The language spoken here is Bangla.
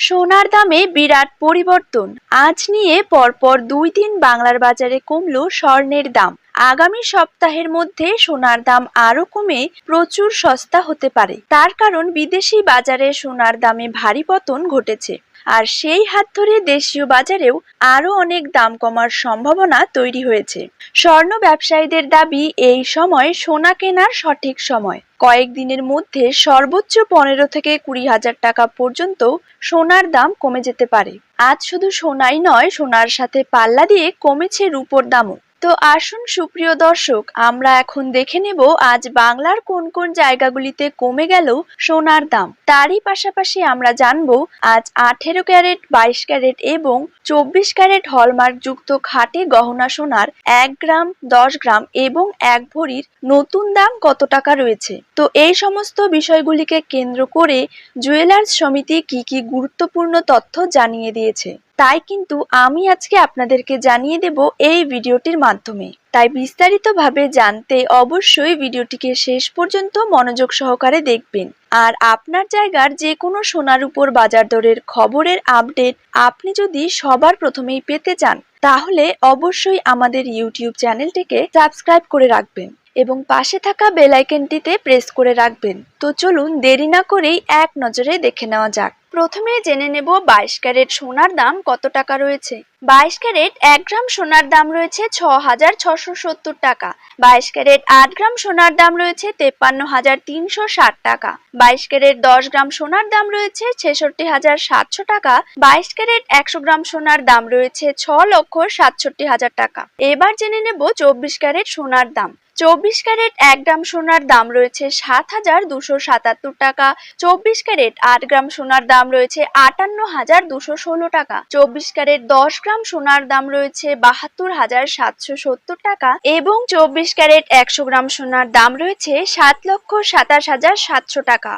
সোনার দামে বিরাট পরিবর্তন। আজ নিয়ে পরপর 2 দিন বাংলার বাজারে কমল স্বর্ণের দাম। আগামী সপ্তাহের মধ্যে সোনার দাম আরো কমে প্রচুর সস্তা হতে পারে। তার কারণ বিদেশি বাজারে সোনার দামে ভারী পতন ঘটেছে। আর সেই হাত ধরে দেশীয় বাজারেও আরো অনেক দাম কমার সম্ভাবনা তৈরি হয়েছে। স্বর্ণ ব্যবসায়ীদের দাবি, এই সময় সোনা কেনার সঠিক সময়। কয়েকদিনের মধ্যে সর্বোচ্চ 15 থেকে 20 হাজার টাকা পর্যন্ত সোনার দাম কমে যেতে পারে। আজ শুধু সোনাই নয়, সোনার সাথে পাল্লা দিয়ে কমেছে রূপোর দামও। তো আসুন সুপ্রিয় দর্শক, আমরা এখন দেখে নেব আজ বাংলার কোন কোন জায়গাগুলিতে কমে গেল সোনার দাম। তারই পাশাপাশি আমরা জানবো আজ 18 ক্যারেট, 22 ক্যারেট এবং 24 ক্যারেট হলমার্ক যুক্ত খাঁটি গহনা সোনার 1 গ্রাম, 10 গ্রাম এবং 1 ভরির নতুন দাম কত টাকা রয়েছে। তো এই সমস্ত বিষয়গুলিকে কেন্দ্র করে জুয়েলার্স সমিতি কি গুরুত্বপূর্ণ তথ্য জানিয়ে দিয়েছে, তাই কিন্তু আমি আজকে আপনাদেরকে জানিয়ে দেব এই ভিডিওটির মাধ্যমে। তাই বিস্তারিতভাবে জানতে অবশ্যই ভিডিওটিকে শেষ পর্যন্ত মনোযোগ সহকারে দেখবেন। আর আপনার জায়গার যে কোনো সোনার উপর বাজার দরের খবরের আপডেট আপনি যদি সবার প্রথমেই পেতে চান, তাহলে অবশ্যই আমাদের ইউটিউব চ্যানেলটিকে সাবস্ক্রাইব করে রাখবেন এবং পাশে থাকা বেল আইকনটিতে প্রেস করে রাখবেন। তো চলুন দেরি না করেই এক নজরে দেখে নেওয়া যাক। প্রথমে জেনে নেব 22 ক্যারেট সোনার দাম কত টাকা রয়েছে। 22 ক্যারেট 1 গ্রাম সোনার দাম রয়েছে 6,670 টাকা। 22 ক্যারেট 8 গ্রাম সোনার দাম রয়েছে 53,360 টাকা। 22 ক্যারেট 10 গ্রাম সোনার দাম রয়েছে 66,700 টাকা। 22 ক্যারেট 100 গ্রাম সোনার দাম রয়েছে 6,67,000 টাকা। এবার জেনে নেব 24 ক্যারেট সোনার দাম। 24 ক্যারেট 1 গ্রাম সোনার দাম রয়েছে 7,277 টাকা। 24 ক্যারেট 8 গ্রাম সোনার দাম রয়েছে 58,216 টাকা। 24 ক্যারেট 10 গ্রাম সোনার দাম রয়েছে 72,770 টাকা এবং 24 ক্যারেট 100 গ্রাম সোনার দাম রয়েছে 7,27,700 টাকা।